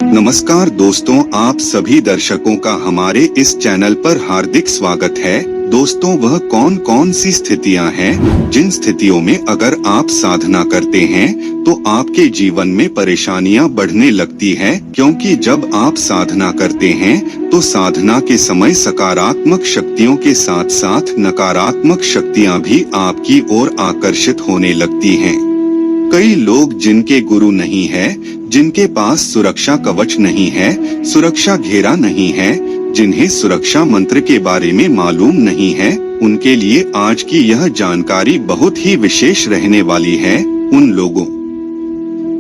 नमस्कार दोस्तों, आप सभी दर्शकों का हमारे इस चैनल पर हार्दिक स्वागत है। दोस्तों, वह कौन कौन सी स्थितियां हैं जिन स्थितियों में अगर आप साधना करते हैं तो आपके जीवन में परेशानियां बढ़ने लगती है, क्योंकि जब आप साधना करते हैं तो साधना के समय सकारात्मक शक्तियों के साथ साथ नकारात्मक शक्तियां भी आपकी ओर आकर्षित होने लगती हैं। कई लोग जिनके गुरु नहीं है, जिनके पास सुरक्षा कवच नहीं है, सुरक्षा घेरा नहीं है, जिन्हें सुरक्षा मंत्र के बारे में मालूम नहीं है, उनके लिए आज की यह जानकारी बहुत ही विशेष रहने वाली है। उन लोगों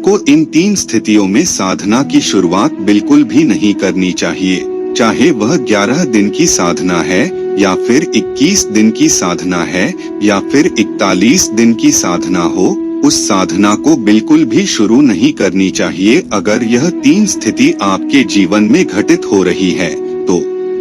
को इन 3 स्थितियों में साधना की शुरुआत बिल्कुल भी नहीं करनी चाहिए, चाहे वह 11 दिन की साधना है या फिर 21 दिन की साधना है या फिर 41 दिन की साधना हो। उस साधना को बिल्कुल भी शुरू नहीं करनी चाहिए अगर यह 3 स्थिति आपके जीवन में घटित हो रही है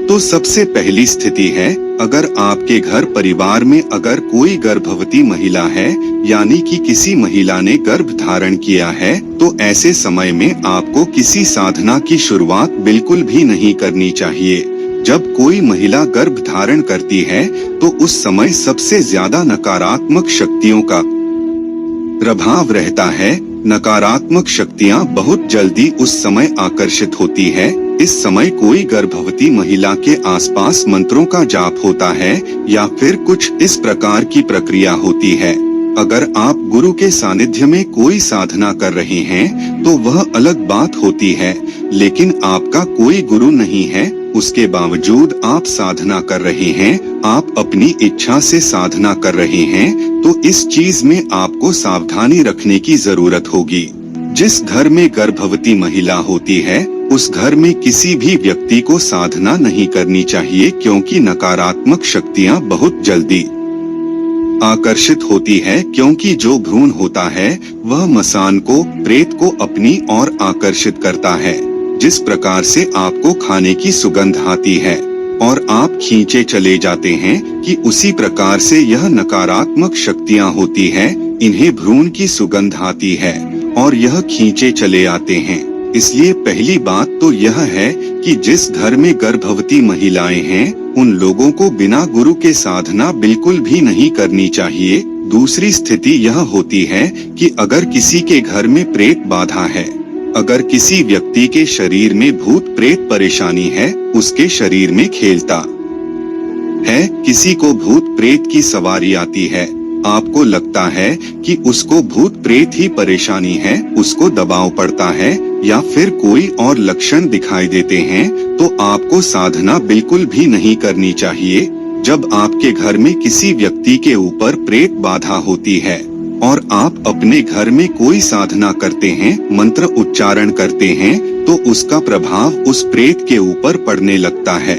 तो सबसे पहली स्थिति है, अगर आपके घर परिवार में अगर कोई गर्भवती महिला है, यानी कि किसी महिला ने गर्भ धारण किया है, तो ऐसे समय में आपको किसी साधना की शुरुआत बिल्कुल भी नहीं करनी चाहिए। जब कोई महिला गर्भ धारण करती है तो उस समय सबसे ज्यादा नकारात्मक शक्तियों का प्रभाव रहता है। नकारात्मक शक्तियां बहुत जल्दी उस समय आकर्षित होती है। इस समय कोई गर्भवती महिला के आसपास मंत्रों का जाप होता है या फिर कुछ इस प्रकार की प्रक्रिया होती है। अगर आप गुरु के सानिध्य में कोई साधना कर रहे हैं तो वह अलग बात होती है, लेकिन आपका कोई गुरु नहीं है, उसके बावजूद आप साधना कर रहे हैं, आप अपनी इच्छा से साधना कर रहे हैं, तो इस चीज में आपको सावधानी रखने की जरूरत होगी। जिस घर में गर्भवती महिला होती है उस घर में किसी भी व्यक्ति को साधना नहीं करनी चाहिए, क्योंकि नकारात्मक शक्तियां बहुत जल्दी आकर्षित होती है, क्योंकि जो भ्रूण होता है वह मसान को, प्रेत को अपनी ओर आकर्षित करता है। जिस प्रकार से आपको खाने की सुगंध आती है और आप खींचे चले जाते हैं कि उसी प्रकार से यह नकारात्मक शक्तियां होती हैं, इन्हें भ्रूण की सुगंध आती है और यह खींचे चले आते हैं। इसलिए पहली बात तो यह है कि जिस घर में गर्भवती महिलाएं हैं उन लोगों को बिना गुरु के साधना बिल्कुल भी नहीं करनी चाहिए। दूसरी स्थिति यह होती है कि अगर किसी के घर में प्रेत बाधा है, अगर किसी व्यक्ति के शरीर में भूत प्रेत परेशानी है, उसके शरीर में खेलता है, किसी को भूत प्रेत की सवारी आती है, आपको लगता है कि उसको भूत प्रेत ही परेशानी है, उसको दबाव पड़ता है या फिर कोई और लक्षण दिखाई देते हैं, तो आपको साधना बिल्कुल भी नहीं करनी चाहिए। जब आपके घर में किसी व्यक्ति के ऊपर प्रेत बाधा होती है और आप अपने घर में कोई साधना करते हैं, मंत्र उच्चारण करते हैं, तो उसका प्रभाव उस प्रेत के ऊपर पड़ने लगता है,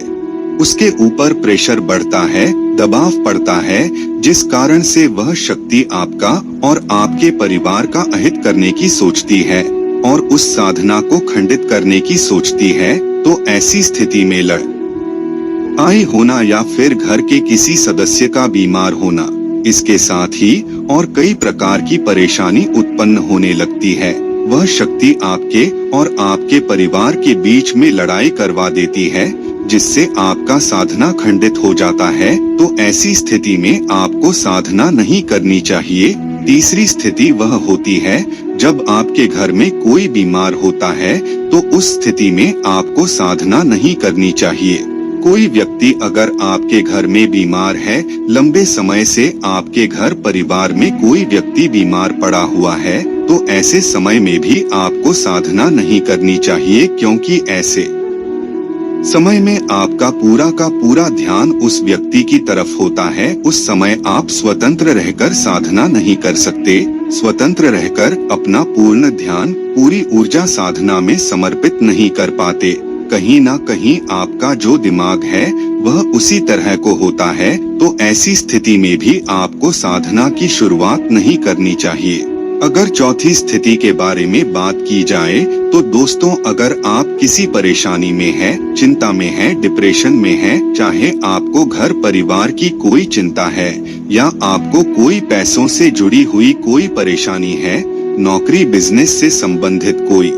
उसके ऊपर प्रेशर बढ़ता है, दबाव पड़ता है, जिस कारण से वह शक्ति आपका और आपके परिवार का अहित करने की सोचती है और उस साधना को खंडित करने की सोचती है। तो ऐसी स्थिति में लड़ाई होना या फिर घर के किसी सदस्य का बीमार होना, इसके साथ ही और कई प्रकार की परेशानी उत्पन्न होने लगती है। वह शक्ति आपके और आपके परिवार के बीच में लड़ाई करवा देती है, जिससे आपका साधना खंडित हो जाता है। तो ऐसी स्थिति में आपको साधना नहीं करनी चाहिए। तीसरी स्थिति वह होती है जब आपके घर में कोई बीमार होता है, तो उस स्थिति में आपको साधना नहीं करनी चाहिए। कोई व्यक्ति अगर आपके घर में बीमार है, लंबे समय से आपके घर परिवार में कोई व्यक्ति बीमार पड़ा हुआ है, तो ऐसे समय में भी आपको साधना नहीं करनी चाहिए, क्योंकि ऐसे समय में आपका पूरा का पूरा ध्यान उस व्यक्ति की तरफ होता है। उस समय आप स्वतंत्र रहकर साधना नहीं कर सकते। स्वतंत्र रहकर अपना पूर्ण ध्यान, पूरी ऊर्जा साधना में समर्पित नहीं कर पाते। कहीं ना कहीं आपका जो दिमाग है वह उसी तरह को होता है। तो ऐसी स्थिति में भी आपको साधना की शुरुआत नहीं करनी चाहिए। अगर चौथी स्थिति के बारे में बात की जाए तो दोस्तों, अगर आप किसी परेशानी में हैं, चिंता में हैं, डिप्रेशन में हैं, चाहे आपको घर परिवार की कोई चिंता है या आपको कोई पैसों से जुड़ी हुई कोई परेशानी है, नौकरी बिजनेस से संबंधित कोई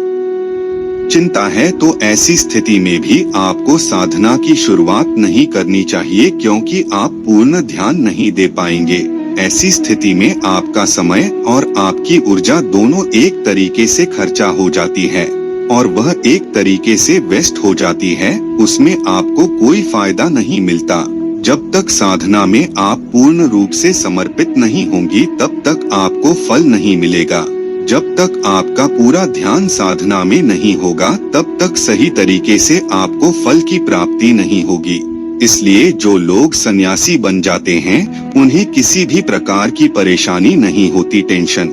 चिंता है तो ऐसी स्थिति में भी आपको साधना की शुरुआत नहीं करनी चाहिए, क्योंकि आप पूर्ण ध्यान नहीं दे पाएंगे। ऐसी स्थिति में आपका समय और आपकी ऊर्जा दोनों एक तरीके से खर्चा हो जाती है और वह एक तरीके से वेस्ट हो जाती है, उसमें आपको कोई फायदा नहीं मिलता। जब तक साधना में आप पूर्ण रूप से समर्पित नहीं होंगी तब तक आपको फल नहीं मिलेगा। जब तक आपका पूरा ध्यान साधना में नहीं होगा तब तक सही तरीके से आपको फल की प्राप्ति नहीं होगी। इसलिए जो लोग सन्यासी बन जाते हैं उन्हें किसी भी प्रकार की परेशानी नहीं होती, टेंशन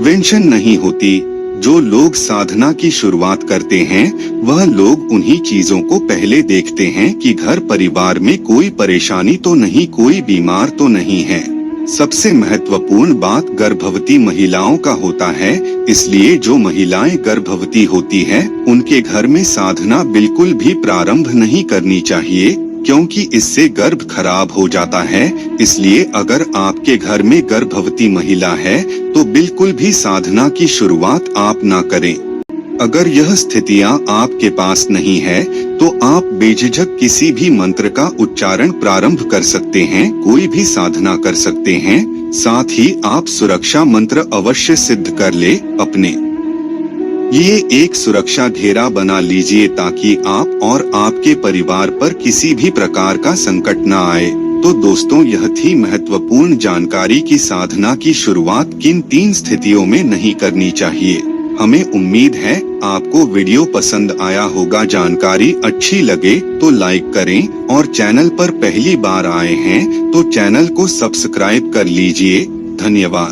वेंशन नहीं होती। जो लोग साधना की शुरुआत करते हैं वह लोग उन्हीं चीजों को पहले देखते हैं कि घर परिवार में कोई परेशानी तो नहीं, कोई बीमार तो नहीं है। सबसे महत्वपूर्ण बात गर्भवती महिलाओं का होता है, इसलिए जो महिलाएं गर्भवती होती है उनके घर में साधना बिल्कुल भी प्रारंभ नहीं करनी चाहिए, क्योंकि इससे गर्भ खराब हो जाता है। इसलिए अगर आपके घर में गर्भवती महिला है तो बिल्कुल भी साधना की शुरुआत आप ना करें। अगर यह स्थितियां आपके पास नहीं है तो आप बेझिझक किसी भी मंत्र का उच्चारण प्रारंभ कर सकते हैं, कोई भी साधना कर सकते हैं। साथ ही आप सुरक्षा मंत्र अवश्य सिद्ध कर ले अपने ये एक सुरक्षा घेरा बना लीजिए ताकि आप और आपके परिवार पर किसी भी प्रकार का संकट न आए। तो दोस्तों, यह थी महत्वपूर्ण जानकारी की साधना की शुरुआत किन 3 स्थितियों में नहीं करनी चाहिए। हमें उम्मीद है आपको वीडियो पसंद आया होगा। जानकारी अच्छी लगे तो लाइक करें और चैनल पर पहली बार आए हैं तो चैनल को सब्सक्राइब कर लीजिए। धन्यवाद।